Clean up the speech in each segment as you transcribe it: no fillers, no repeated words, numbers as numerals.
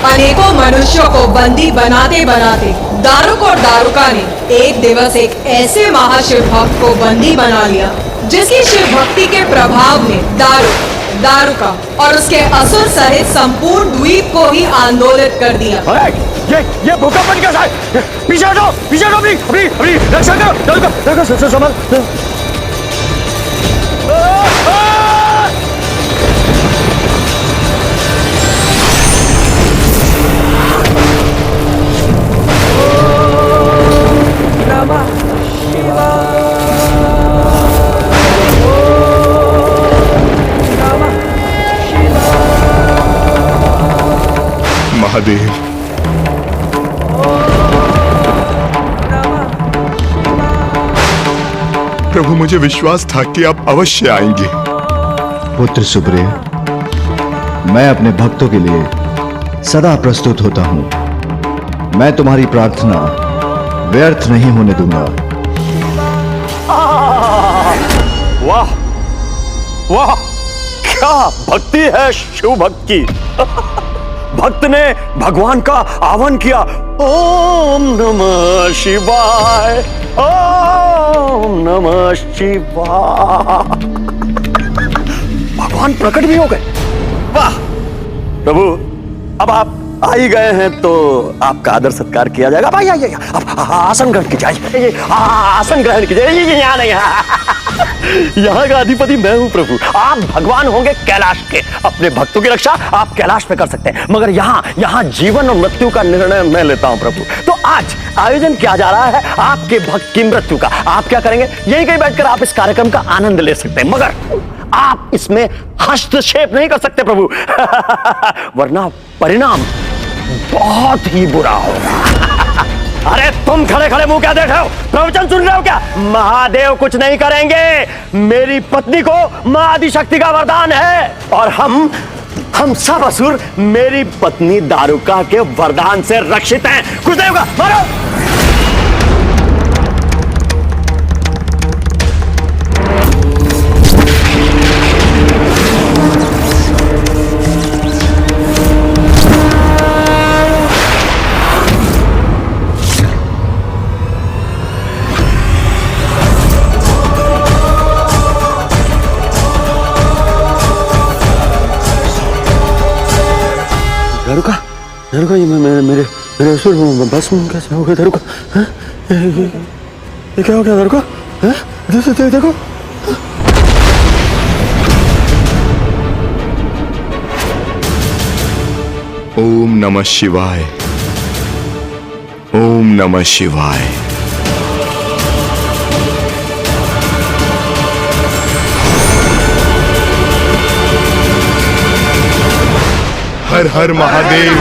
अनेकों मनुष्यों को बंदी बनाते बनाते दारुक और दारुका ने एक दिवस एक ऐसे महाशिव भक्त को बंदी बना लिया जिसकी शिव भक्ति के प्रभाव ने दारुका और उसके असुर सहित संपूर्ण द्वीप को ही आंदोलित कर दिया। ये भूकंप कैसा है? पीछे हटो अभी रक्षा करो, संभल। महादेव, प्रभु मुझे विश्वास था कि आप अवश्य आएंगे। पुत्र सुप्रिय, मैं अपने भक्तों के लिए सदा प्रस्तुत होता हूं। मैं तुम्हारी प्रार्थना व्यर्थ नहीं होने दूंगा। वाह वाह, क्या भक्ति है शिव भक्त की। भक्त ने भगवान का आह्वान किया, ओम नमः शिवाय, ओम नमः शिवाय। भगवान प्रकट भी हो गए। वाह प्रभु, अब आप आ ही गए हैं तो आपका आदर सत्कार किया जाएगा। भाई आइए, आप आसन ग्रहण कीजिए, आसन ग्रहण कीजिए। यहाँ नहीं, यहाँ का अधिपति मैं हूँ प्रभु। आप भगवान होंगे कैलाश के, अपने भक्तों की रक्षा आप कैलाश पे कर सकते हैं, मगर यहाँ जीवन और मृत्यु का निर्णय मैं लेता हूँ प्रभु। तो आज आयोजन किया जा रहा है आपके भक्त की मृत्यु का। आप क्या करेंगे? यहीं कहीं बैठकर आप इस कार्यक्रम का आनंद ले सकते हैं, मगर आप इसमें हस्तक्षेप नहीं कर सकते प्रभु, वरना परिणाम बहुत ही बुरा होगा। अरे तुम खड़े खड़े मुंह क्या देख रहे हो? प्रवचन सुन रहे हो क्या? महादेव कुछ नहीं करेंगे। मेरी पत्नी को मां आदिशक्ति का वरदान है और हम सब असुर मेरी पत्नी दारुका के वरदान से रक्षित हैं। कुछ नहीं होगा, मारो। दारुका, ये मेरे असुर बस में कैसे हो गया? दारुका, ये क्या हो गया? दारुका, देखो। ओम नमः शिवाय, ओम नमः शिवाय। हर हर महादेव,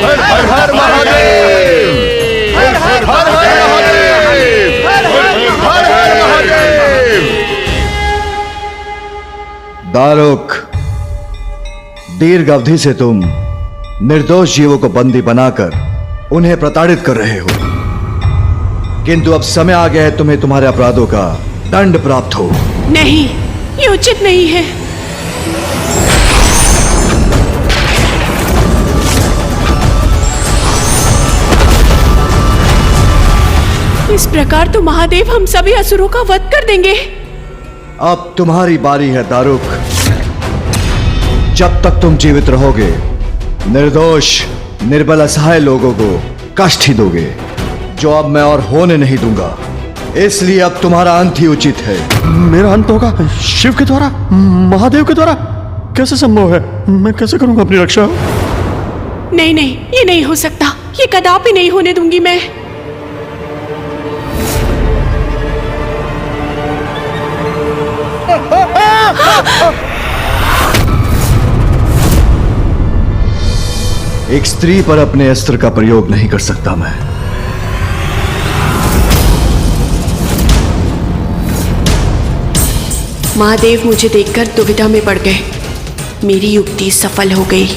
हर हर हर महादेव, हर हर हर महादेव, हर हर हर महादेव। दारुक, दीर्घ अवधि से तुम निर्दोष जीवों को बंदी बनाकर उन्हें प्रताड़ित कर रहे हो, किंतु अब समय आ गया है तुम्हें तुम्हारे अपराधों का दंड प्राप्त हो। नहीं, ये उचित नहीं है। इस प्रकार तो महादेव हम सभी असुरों का वध कर देंगे। अब तुम्हारी बारी है दारुक। जब तक तुम जीवित रहोगे, निर्दोष निर्बल असहाय लोगों को कष्ट ही दोगे, जो अब मैं और होने नहीं दूंगा। इसलिए अब तुम्हारा अंत ही उचित है। मेरा अंत होगा शिव के द्वारा, महादेव के द्वारा? कैसे संभव है? मैं कैसे करूंगा अपनी रक्षा? नहीं, ये नहीं हो सकता। ये कदापि नहीं होने दूंगी मैं। एक स्त्री पर अपने अस्त्र का प्रयोग नहीं कर सकता मैं। महादेव मुझे देखकर दुविधा में पड़ गए। मेरी युक्ति सफल हो गई।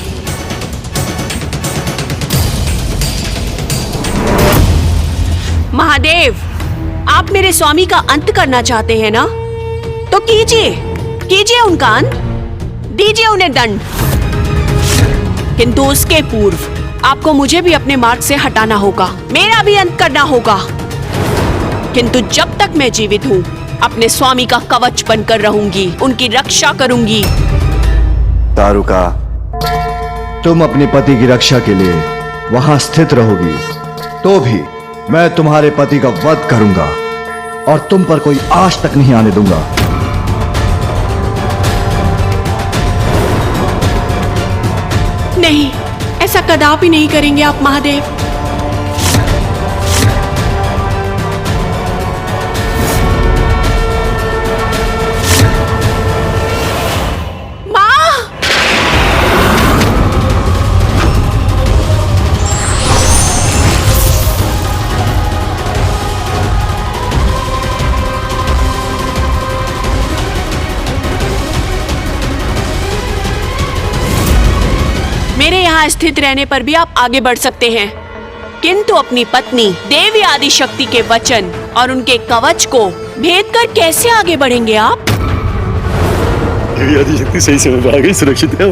महादेव, आप मेरे स्वामी का अंत करना चाहते हैं ना? तो कीजिए उनका अंत, दीजिए उन्हें दंड। किंतु उसके पूर्व आपको मुझे भी अपने मार्ग से हटाना होगा, मेरा भी अंत करना होगा। किंतु जब तक मैं जीवित हूँ अपने स्वामी का कवच बनकर रहूंगी, उनकी रक्षा करूंगी। दारुका, तुम अपने पति की रक्षा के लिए वहां स्थित रहोगी, तो भी मैं तुम्हारे पति का वध करूंगा और तुम पर कोई आश तक नहीं आने दूंगा। नहीं, ऐसा कदापि नहीं करेंगे आप महादेव। मेरे यहाँ स्थित रहने पर भी आप आगे बढ़ सकते हैं, किंतु अपनी पत्नी देवी आदिशक्ति के वचन और उनके कवच को भेद कर कैसे आगे बढ़ेंगे आप? देवी आदिशक्ति सही समय पर आ गई, सुरक्षित है।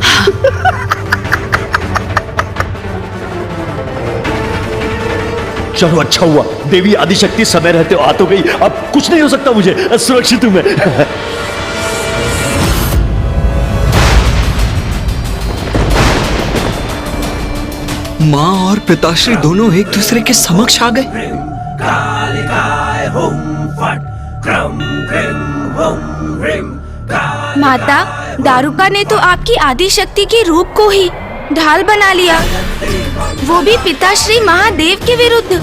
चलो अच्छा हुआ, देवी आदिशक्ति समय रहते आ तो गई, अब कुछ नहीं हो सकता मुझे, सुरक्षित हूं मैं। माँ और पिताश्री दोनों एक दूसरे के समक्ष आ गए। माता, दारुका ने तो आपकी आदिशक्ति के रूप को ही ढाल बना लिया, वो भी पिताश्री महादेव के विरुद्ध।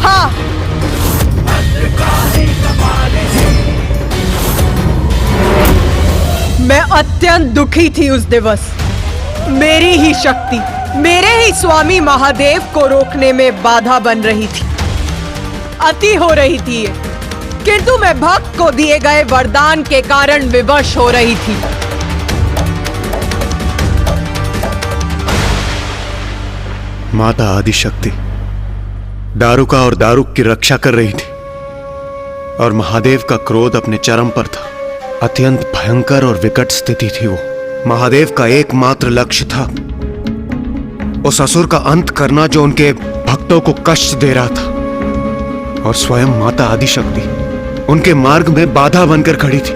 हाँ, मैं अत्यंत दुखी थी उस दिवस। मेरी ही शक्ति मेरे ही स्वामी महादेव को रोकने में बाधा बन रही थी, अति हो रही थी ये। किंतु मैं भक्त को दिए गए वरदान के कारण विवश हो रही थी। माता आदिशक्ति दारुका और दारुक की रक्षा कर रही थी और महादेव का क्रोध अपने चरम पर था। अत्यंत भयंकर और विकट स्थिति थी वो। महादेव का एकमात्र लक्ष्य था उस असुर का अंत करना जो उनके भक्तों को कष्ट दे रहा था, और स्वयं माता आदिशक्ति उनके मार्ग में बाधा बनकर खड़ी थी,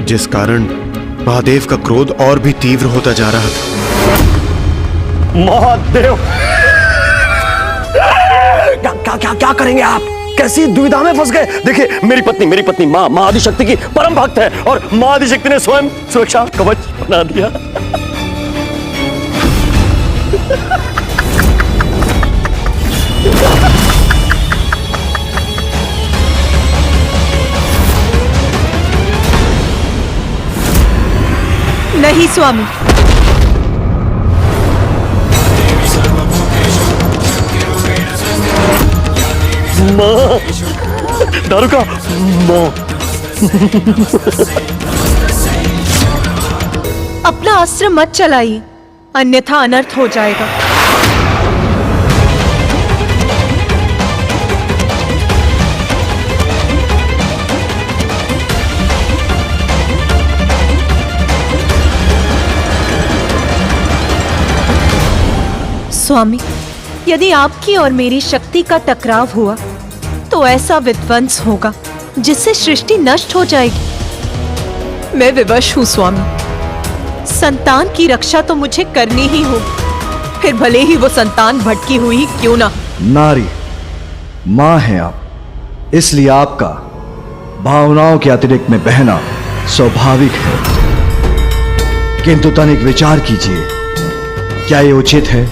जिस कारण महादेव का क्रोध और भी तीव्र होता जा रहा था। महादेव, क्या करेंगे आप? कैसी दुविधा में फंस गए? देखिए, मेरी पत्नी माँ आदिशक्ति की परम भक्त है और माँ आदिशक्ति ने स्वयं सुरक्षा कवच बना दिया। नहीं स्वामी, माँ, दारुका, माँ। अपना अस्त्र मत चलाइए, अन्यथा अनर्थ हो जाएगा। स्वामी, यदि आपकी और मेरी शक्ति का टकराव हुआ तो ऐसा विध्वंस होगा जिससे सृष्टि नष्ट हो जाएगी। मैं विवश हूँ स्वामी, संतान की रक्षा तो मुझे करनी ही हो, फिर भले ही वो संतान भटकी हुई ही क्यों ना। नारी, मां हैं आप, इसलिए आपका भावनाओं के अतिरिक्त में बहना स्वाभाविक है। किंतु तनिक विचार कीजिए, क्या ये उचित है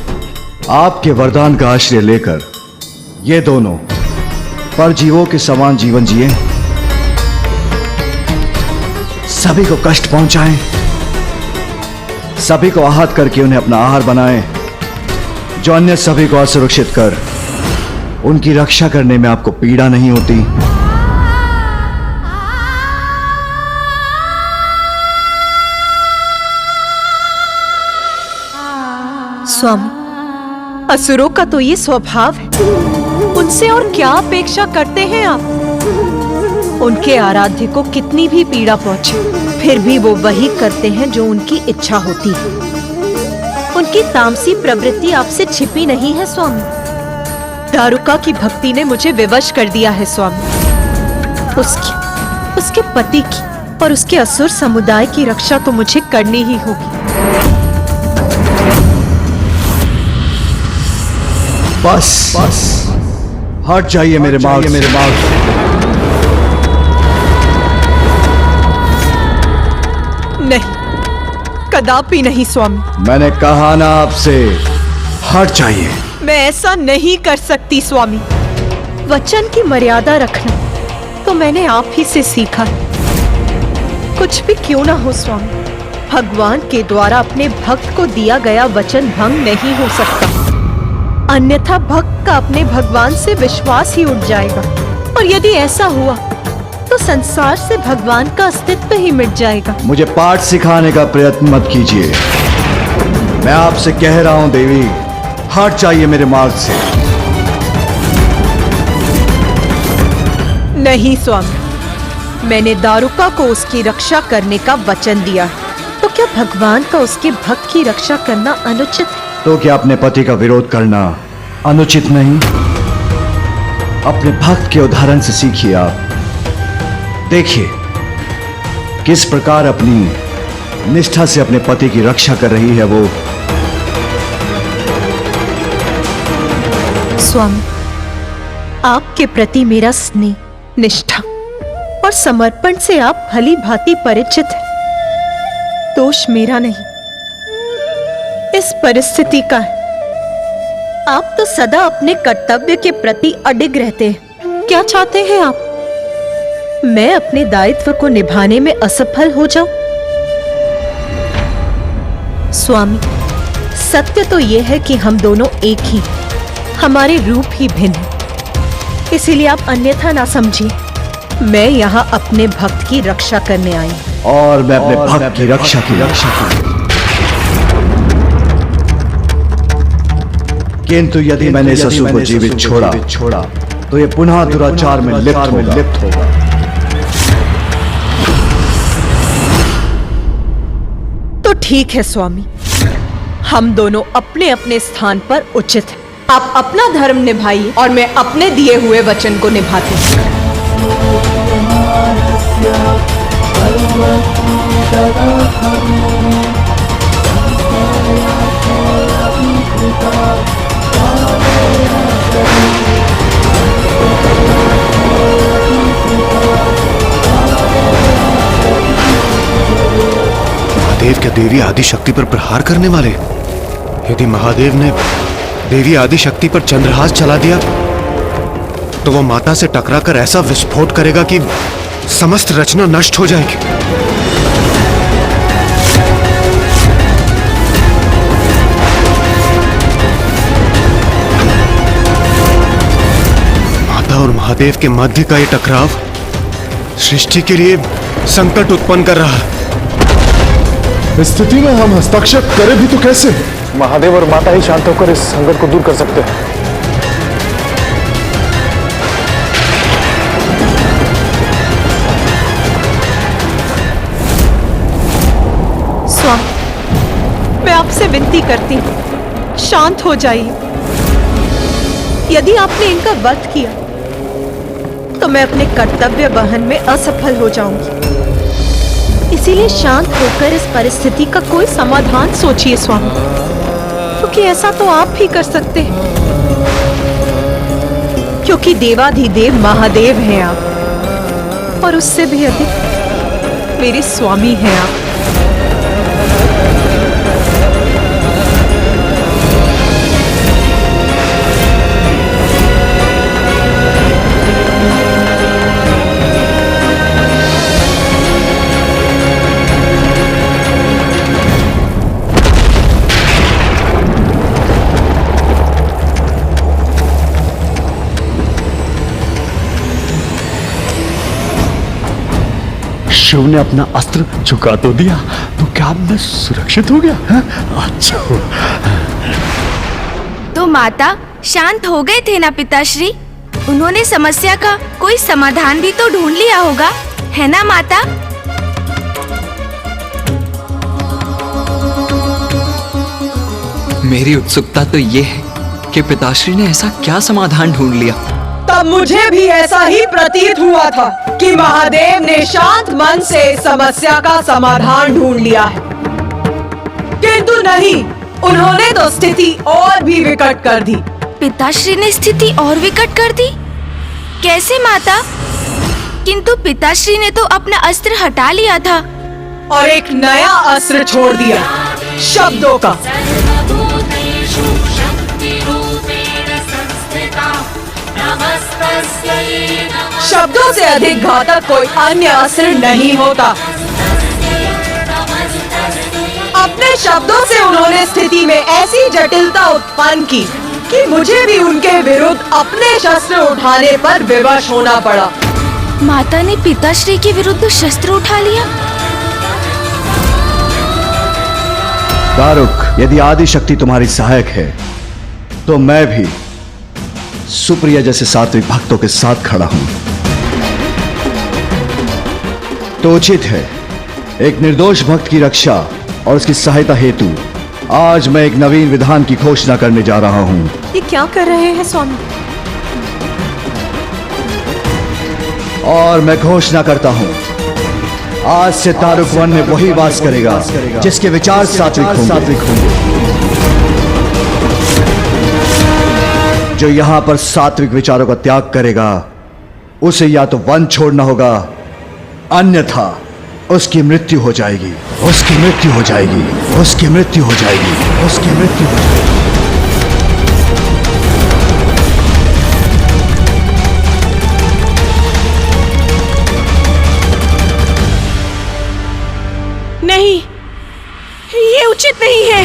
आपके वरदान का आश्रय लेकर ये दोनों परजीवों के समान जीवन जिए, सभी को कष्ट पहुंचाएं, सभी को आहत करके उन्हें अपना आहार बनाएं, जो अन्य सभी को असुरक्षित कर उनकी रक्षा करने में आपको पीड़ा नहीं होती? स्वामी, असुरों का तो ये स्वभाव है, उनसे और क्या अपेक्षा करते हैं आप? उनके आराध्य को कितनी भी पीड़ा पहुंचे, फिर भी वो वही करते हैं जो उनकी इच्छा होती है। उसकी तामसी प्रवृत्ति आपसे छिपी नहीं है स्वामी। दारुका की भक्ति ने मुझे विवश कर दिया है स्वामी। उसके पति की और उसके असुर समुदाय की रक्षा तो मुझे करनी ही होगी। बस हट जाइए मेरे मार्ग से। नहीं, कदापि नहीं स्वामी। मैंने कहा ना आपसे, हट जाइए। मैं ऐसा नहीं कर सकती स्वामी। वचन की मर्यादा रखना तो मैंने आप ही से सीखा। कुछ भी क्यों ना हो स्वामी, भगवान के द्वारा अपने भक्त को दिया गया वचन भंग नहीं हो सकता, अन्यथा भक्त का अपने भगवान से विश्वास ही उठ जाएगा। और यदि ऐसा हुआ तो संसार से भगवान का अस्तित्व ही मिट जाएगा। मुझे पाठ सिखाने का प्रयत्न मत कीजिए। मैं आपसे कह रहा हूं देवी, हट जाइए मेरे मार्ग से। नहीं स्वामी, मैंने दारुका को उसकी रक्षा करने का वचन दिया है, तो क्या भगवान का उसके भक्त की रक्षा करना अनुचित है? तो क्या अपने पति का विरोध करना अनुचित नहीं? अपने भक्त के उदाहरण से सीखिए। आप देखिए किस प्रकार अपनी निष्ठा से अपने पति की रक्षा कर रही है वो। स्वामी, आपके प्रति मेरा स्नेह, निष्ठा और समर्पण से आप भली भांति परिचित हैं। दोष मेरा नहीं, इस परिस्थिति का है। आप तो सदा अपने कर्तव्य के प्रति अडिग रहते हैं। क्या चाहते हैं आप? मैं अपने दायित्व को निभाने में असफल हो जाऊं? स्वामी, सत्य तो यह है कि हम दोनों एक ही, हमारे रूप ही भिन्न है। इसीलिए आप अन्यथा ना समझिए। मैं यहाँ अपने भक्त की रक्षा करने आई हूं। और मैं अपने भक्त की रक्षा की। किंतु यदि मैंने इस असुर को जीवित छोड़ा तो ये पुनः दुराचार में लिप्त होगा। तो ठीक है स्वामी, हम दोनों अपने अपने स्थान पर उचित हैं। आप अपना धर्म निभाइए और मैं अपने दिए हुए वचन को निभाती हूँ। महादेव क्या देवी आदिशक्ति पर प्रहार करने वाले? यदि महादेव ने देवी आदिशक्ति पर चंद्रहास चला दिया तो वो माता से टकराकर ऐसा विस्फोट करेगा कि समस्त रचना नष्ट हो जाएगी। माता और महादेव के मध्य का ये टकराव सृष्टि के लिए संकट उत्पन्न कर रहा है। इस स्थिति में हम हस्तक्षेप करें भी तो कैसे? महादेव और माता ही शांत होकर इस संकट को दूर कर सकते हैं। स्वामी, मैं आपसे विनती करती हूँ, शांत हो जाइए। यदि आपने इनका वध किया तो मैं अपने कर्तव्य वहन में असफल हो जाऊंगी। इसीलिए शांत होकर इस परिस्थिति का कोई समाधान सोचिए स्वामी, क्योंकि ऐसा तो आप ही कर सकते हैं, क्योंकि देवाधिदेव महादेव हैं आप, और उससे भी अधिक मेरे स्वामी हैं आप। शिव ने अपना अस्त्र झुका तो दिया, तो क्या अब मैं सुरक्षित हो गया? अच्छा। तो माता शांत हो गए थे ना पिताश्री? उन्होंने समस्या का कोई समाधान भी तो ढूंढ लिया होगा, है ना माता? मेरी उत्सुकता तो ये है कि पिताश्री ने ऐसा क्या समाधान ढूंढ लिया। तब मुझे भी ऐसा ही प्रतीत हुआ था कि महादेव ने शांत मन से समस्या का समाधान ढूंढ लिया है, किंतु नहीं, उन्होंने तो स्थिति और भी विकट कर दी। पिताश्री ने स्थिति और विकट कर दी? कैसे माता? किंतु पिताश्री ने तो अपना अस्त्र हटा लिया था और एक नया अस्त्र छोड़ दिया, शब्दों का। शब्दों से अधिक घातक कोई अन्य अस्त्र नहीं होता। अपने शब्दों से उन्होंने स्थिति में ऐसी जटिलता उत्पन्न की कि मुझे भी उनके विरुद्ध अपने शस्त्र उठाने पर विवश होना पड़ा। माता ने पिताश्री के विरुद्ध शस्त्र उठा लिया? दारुक, यदि आदि शक्ति तुम्हारी सहायक है तो मैं भी सुप्रिया जैसे सात्विक भक्तों के साथ खड़ा हूं। तो उचित है, एक निर्दोष भक्त की रक्षा और उसकी सहायता हेतु आज मैं एक नवीन विधान की घोषणा करने जा रहा हूं। ये क्या कर रहे हैं स्वामी? और मैं घोषणा करता हूं, आज से दारुक वन में वही वास करेगा जिसके विचार सात्विक होंगे। जो यहां पर सात्विक विचारों का त्याग करेगा उसे या तो वन छोड़ना होगा, अन्यथा उसकी मृत्यु हो जाएगी, उसकी मृत्यु हो जाएगी, उसकी मृत्यु हो जाएगी, उसकी मृत्यु हो जाएगी। नहीं, ये उचित नहीं है।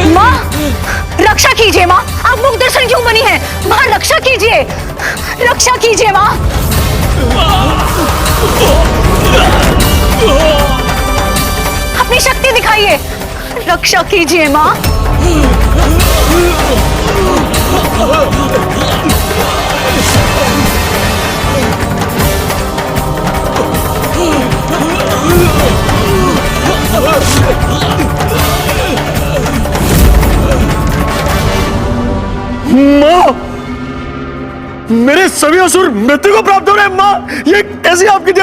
माँ, रक्षा कीजिए माँ, आप मुख दर्शन क्यों बनी है? माँ रक्षा कीजिए, रक्षा कीजिए माँ। अपनी शक्ति दिखाइए, रक्षा कीजिए माँ। माँ, मेरे सभी असुर मृत्यु को प्राप्त हो रहे हैं। माँ, ये कैसी आपकी जय?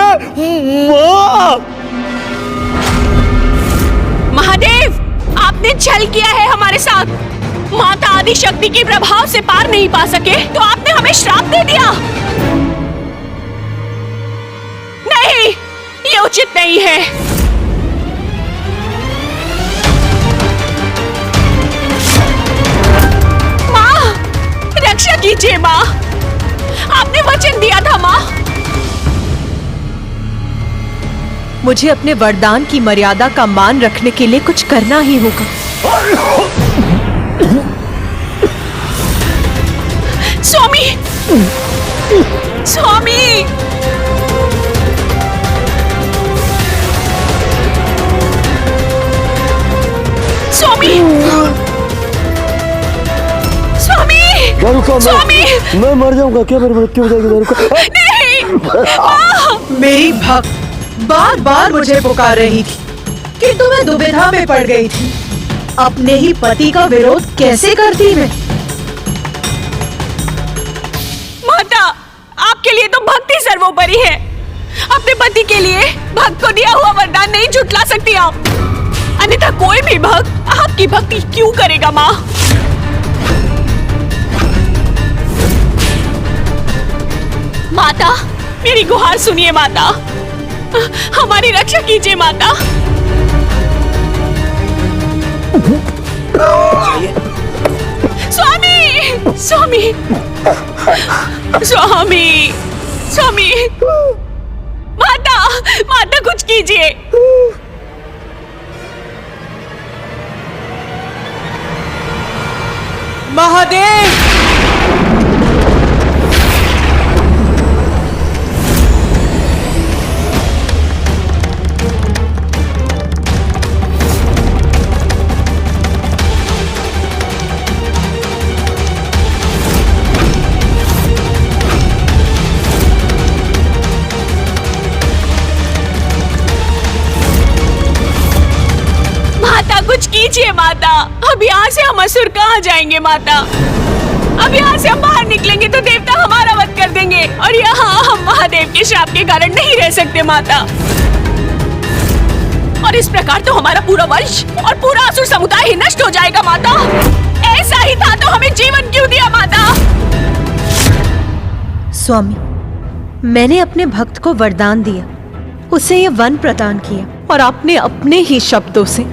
माँ, महादेव, आपने छल किया है हमारे साथ। माता आदि शक्ति के प्रभाव से पार नहीं पा सके तो आपने हमें श्राप दे दिया। नहीं, ये उचित नहीं है। माँ, रक्षा कीजिए माँ, आपने वचन दिया था माँ। मुझे अपने वरदान की मर्यादा का मान रखने के लिए कुछ करना ही होगा। स्वामी, स्वामी, स्वामी, स्वामी, दारुका, स्वामी, मैं मर जाऊंगा क्या? मेरी मृत्यु हो जाएगी दारुका? नहीं, मेरी भक्त बार बार मुझे पुकार रही थी, किंतु मैं दुविधा में पड़ गई थी। अपने ही पति का विरोध कैसे करती मैं? माता, आपके लिए तो भक्ति सर्वोपरि है। अपने पति के लिए भक्त को दिया हुआ वरदान नहीं झुठला सकती आप, अन्यथा कोई भी भक्त आपकी भक्ति क्यों करेगा माँ? माता, मेरी गुहार सुनिए माता, हमारी रक्षा कीजिए माता। स्वामी, स्वामी, स्वामी, स्वामी, माता, माता कुछ कीजिए। महादेव, कीजिए माता। अब यहाँ से हम असुर कहाँ जाएंगे माता? अब यहाँ से हम बाहर निकलेंगे तो देवता हमारा वध कर देंगे और यहाँ हम महादेव के श्राप के कारण नहीं रह सकते माता। और इस प्रकार तो हमारा पूरा वंश और पूरा असुर समुदाय ही नष्ट हो जाएगा माता। ऐसा ही था तो हमें जीवन क्यों दिया माता? स्वामी, मैंने अपने भक्त को वरदान दिया, उसे ये वन प्रदान किया और आपने अपने ही शब्दों से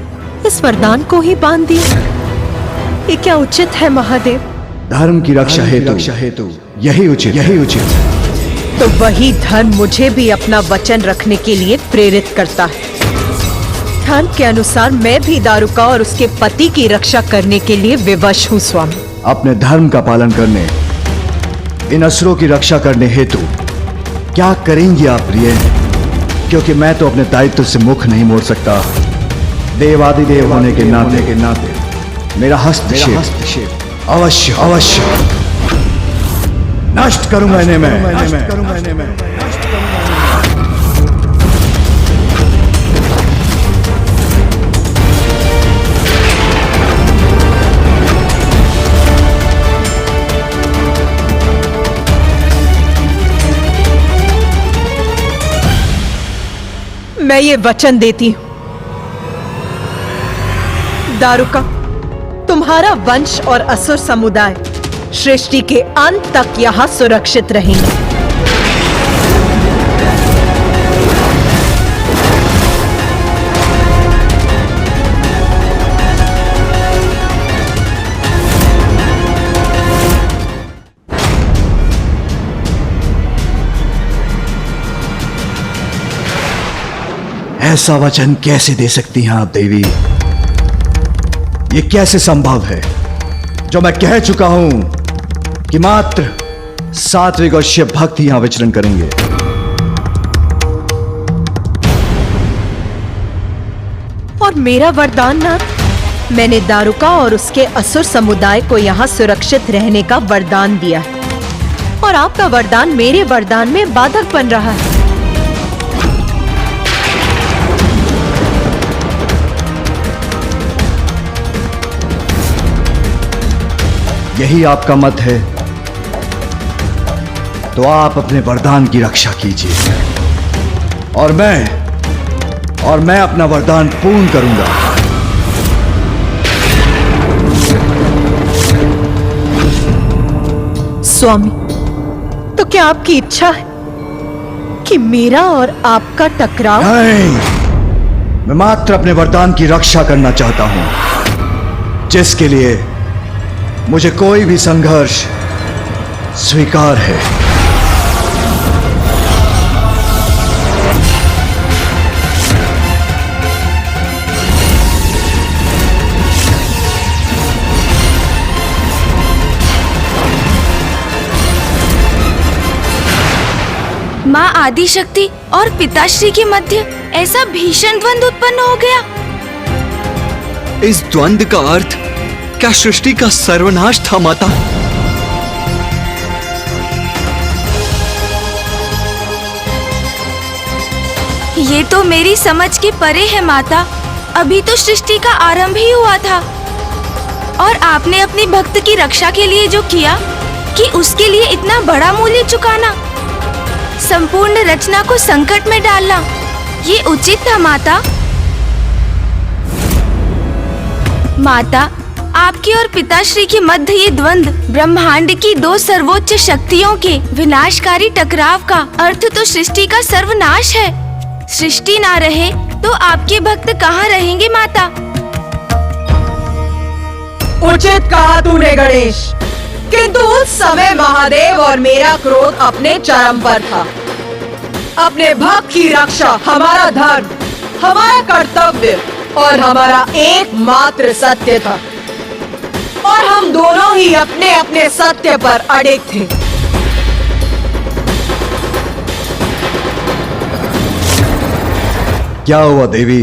इस वरदान को ही बांध दिया। ये क्या उचित है महादेव? धर्म की रक्षा हेतु यही उचित। तो वही धर्म मुझे भी अपना वचन रखने के लिए प्रेरित करता है। धर्म के अनुसार मैं भी दारुका और उसके पति की रक्षा करने के लिए विवश हूँ स्वामी। अपने धर्म का पालन करने, इन असुरों की रक्षा करने हेतु क्या करेंगी आप प्रिय? क्योंकि मैं तो अपने दायित्व से मुख नहीं मोड़ सकता। देवादिदेव होने के नाते मेरा हस्तक्षेप अवश्य नष्ट करूंगा इन्हें मैं। मैं ये वचन देती हूँ, दारुका, तुम्हारा वंश और असुर समुदाय सृष्टि के अंत तक यहाँ सुरक्षित रहेंगे। ऐसा वचन कैसे दे सकती हैं आप देवी? ये कैसे संभव है जो मैं कह चुका हूं कि मात्र सात्विक और शिव भक्त यहां विचरण करेंगे। और मेरा वरदान ना, मैंने दारुका और उसके असुर समुदाय को यहाँ सुरक्षित रहने का वरदान दिया है और आपका वरदान मेरे वरदान में बाधक बन रहा है। यही आपका मत है तो आप अपने वरदान की रक्षा कीजिए और मैं अपना वरदान पूर्ण करूंगा। स्वामी, तो क्या आपकी इच्छा है कि मेरा और आपका टकराव? नहीं, मैं मात्र अपने वरदान की रक्षा करना चाहता हूं, जिसके लिए मुझे कोई भी संघर्ष स्वीकार है। माँ आदिशक्ति और पिताश्री के मध्य ऐसा भीषण द्वंद्व उत्पन्न हो गया। इस द्वंद्व का अर्थ क्या सृष्टि का सर्वनाश था माता? ये तो मेरी समझ के परे है माता। अभी तो सृष्टि का आरंभ ही हुआ था और आपने अपनी भक्त की रक्षा के लिए जो किया कि उसके लिए इतना बड़ा मूल्य चुकाना, संपूर्ण रचना को संकट में डालना, ये उचित था माता। माता, आपके और पिताश्री के मध्य ये द्वंद्व ब्रह्मांड की दो सर्वोच्च शक्तियों के विनाशकारी टकराव का अर्थ तो सृष्टि का सर्वनाश है। सृष्टि ना रहे तो आपके भक्त कहाँ रहेंगे माता? उचित कहा तूने गणेश, किंतु उस समय महादेव और मेरा क्रोध अपने चरम पर था। अपने भक्त की रक्षा हमारा धर्म, हमारा कर्तव्य और हमारा एकमात्र सत्य था और हम दोनों ही अपने अपने सत्य पर अड़िग थे। क्या हुआ देवी?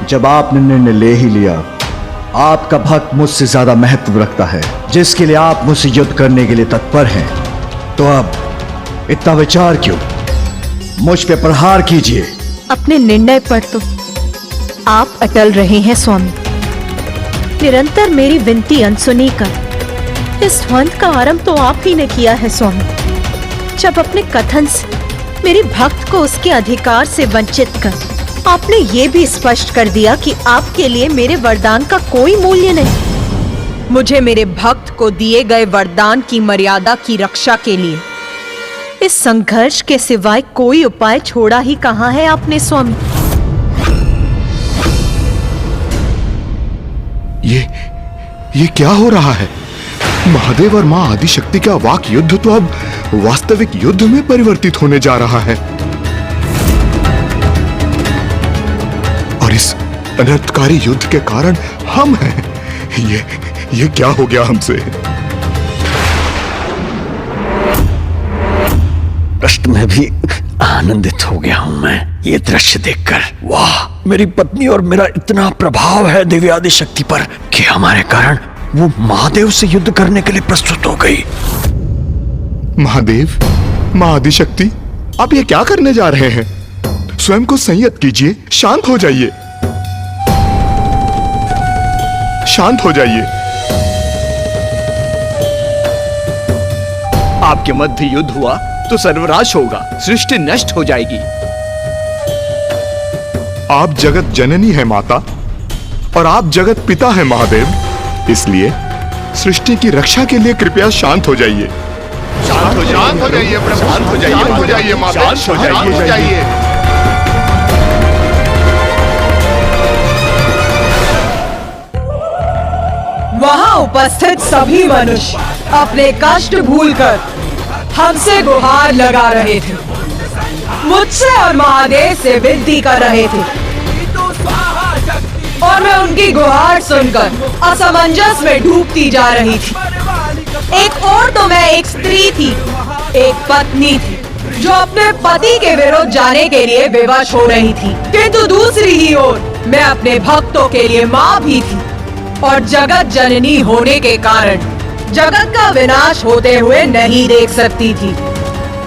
जब आपने निर्णय ले ही लिया, आपका भक्त मुझसे ज्यादा महत्व रखता है, जिसके लिए आप मुझसे युद्ध करने के लिए तत्पर हैं, तो अब इतना विचार क्यों? मुझ पे प्रहार कीजिए। अपने निर्णय पर तो आप अटल रहे हैं स्वामी, निरंतर मेरी विनती अनसुनी कर इस द्वंद का आरंभ तो आप ही ने किया है स्वामी। जब अपने कथन से मेरी भक्त को उसके अधिकार से वंचित कर आपने ये भी स्पष्ट कर दिया कि आपके लिए मेरे वरदान का कोई मूल्य नहीं। मुझे मेरे भक्त को दिए गए वरदान की मर्यादा की रक्षा के लिए इस संघर्ष के सिवाय कोई उपाय छोड़ा ही कहाँ है आपने स्वामी। ये क्या हो रहा है? महादेव और मां आदिशक्ति का वाक युद्ध तो अब वास्तविक युद्ध में परिवर्तित होने जा रहा है और इस अनर्थकारी युद्ध के कारण हम हैं। ये क्या हो गया हमसे? कष्ट में भी आनंदित हो गया हूं मैं ये दृश्य देखकर। वाह, मेरी पत्नी और मेरा इतना प्रभाव है देवी आदिशक्ति पर कि हमारे कारण वो महादेव से युद्ध करने के लिए प्रस्तुत हो गई। महादेव, मां आदिशक्ति, आप ये क्या करने जा रहे हैं? स्वयं को संयत कीजिए, शांत हो जाइए, शांत हो जाइए। आपके मध्य युद्ध हुआ तो सर्वनाश होगा, सृष्टि नष्ट हो जाएगी। आप जगत जननी है माता और आप जगत पिता है महादेव, इसलिए सृष्टि की रक्षा के लिए कृपया शांत हो जाइए। शांत हो जाइए प्रभु, शांत हो जाइए माता, शांत हो जाइए। वहां उपस्थित सभी मनुष्य अपने कष्ट भूलकर हमसे गुहार लगा रहे थे, मुझसे और महादेव से विनती कर रहे थे और मैं उनकी गुहार सुनकर असमंजस में डूबती जा रही थी। एक और तो मैं एक स्त्री थी, एक पत्नी थी जो अपने पति के विरुद्ध जाने के लिए विवश हो रही थी, किंतु दूसरी ही ओर मैं अपने भक्तों के लिए माँ भी थी और जगत जननी होने के कारण जगत का विनाश होते हुए नहीं देख सकती थी।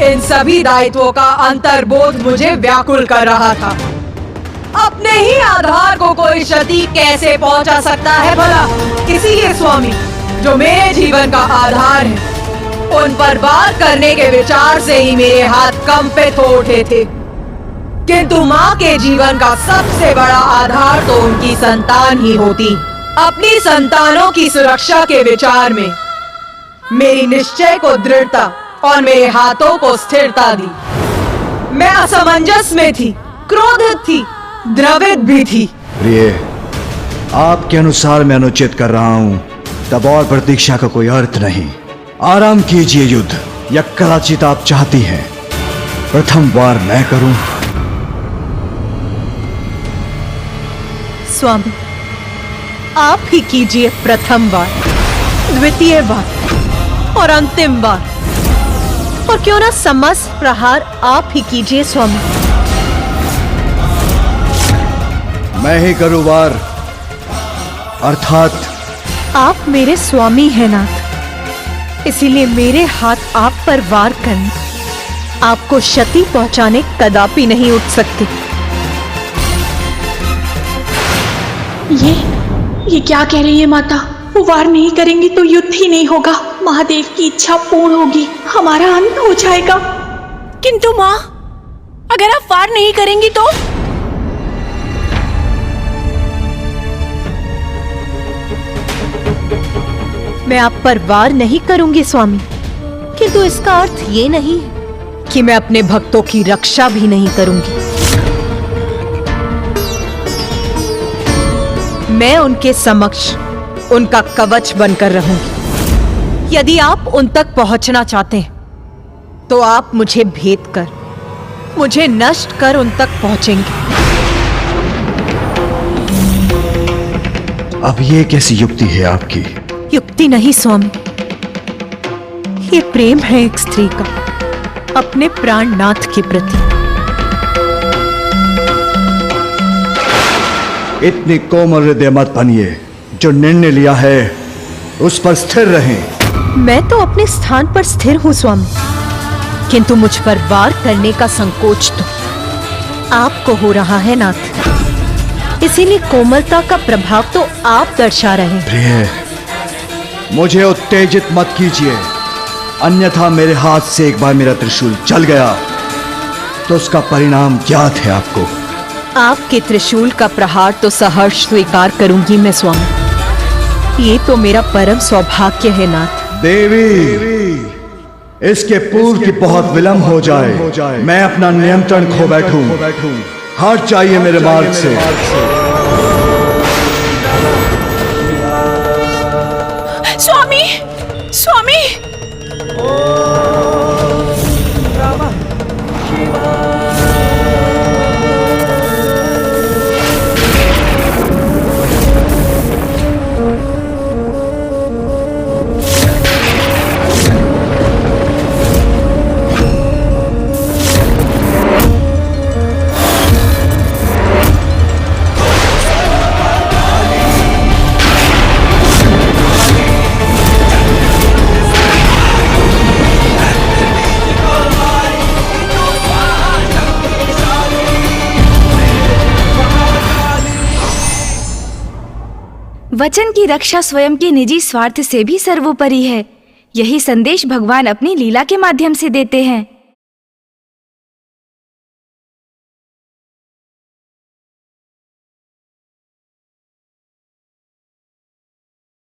इन सभी दायित्वों का अंतर्बोध मुझे व्याकुल कर रहा था। अपने ही आधार को कोई क्षति कैसे पहुंचा सकता है भला? इसीलिए स्वामी, जो मेरे जीवन का आधार है, उन पर वार करने के विचार से ही मेरे हाथ कंपित हो उठे थे। किंतु माँ के जीवन का सबसे बड़ा आधार तो उनकी संतान ही होती। अपनी संतानों की सुरक्षा के विचार में मेरी निश्चय को दृढ़ता और मेरे हाथों को स्थिरता दी। मैं असमंजस में थी, क्रोधित थी, द्रवित भी थी। प्रिय, आपके अनुसार मैं अनुचित कर रहा हूं, तब और प्रतीक्षा का कोई अर्थ नहीं। आराम कीजिए युद्ध, या कदाचित आप चाहती हैं प्रथम वार मैं करूं? स्वामी, आप ही कीजिए प्रथम बार, द्वितीय बार और अंतिम बार, और क्यों ना समस्त प्रहार आप ही कीजिए स्वामी। मैं ही करूं वार, अर्थात आप मेरे स्वामी हैं नाथ, इसीलिए मेरे हाथ आप पर वार करने, आपको क्षति पहुंचाने कदापि नहीं उठ सकते। ये क्या कह रही है माता? वो वार नहीं करेंगी तो युद्ध ही नहीं होगा, महादेव की इच्छा पूर्ण होगी, हमारा अंत हो जाएगा। किंतु माँ, अगर आप वार नहीं करेंगी तो? मैं आप पर वार नहीं करूंगी स्वामी, किंतु इसका अर्थ ये नहीं कि मैं अपने भक्तों की रक्षा भी नहीं करूंगी। मैं उनके समक्ष उनका कवच बनकर रहूंगी। यदि आप उन तक पहुंचना चाहते हैं तो आप मुझे भेद कर, मुझे नष्ट कर उन तक पहुंचेंगे। अब ये कैसी युक्ति है आपकी? युक्ति नहीं स्वामी, ये प्रेम है एक स्त्री का अपने प्राणनाथ के प्रति। इतनी कोमल हृदय मत बनिए, जो निर्णय लिया है उस पर स्थिर रहें। मैं तो अपने स्थान पर स्थिर हूं स्वामी, किंतु मुझ पर वार करने का संकोच तो आपको हो रहा है नाथ। इसीलिए कोमलता का प्रभाव तो आप दर्शा रहे हैं। प्रिय, मुझे उत्तेजित मत कीजिए, अन्यथा मेरे हाथ से एक बार मेरा त्रिशूल चल गया तो उसका परिणाम ज्ञात है आपको। आपके त्रिशूल का प्रहार तो सहर्ष स्वीकार करूंगी मैं स्वामी। ये तो मेरा परम सौभाग्य है नाथ। देवी, इसके पूर्व की बहुत विलंब हो जाए, मैं अपना नियंत्रण खो बैठूं। हट जाइए मेरे मार्ग से। स्वामी, स्वामी। वचन की रक्षा स्वयं के निजी स्वार्थ से भी सर्वोपरि है। यही संदेश भगवान अपनी लीला के माध्यम से देते हैं।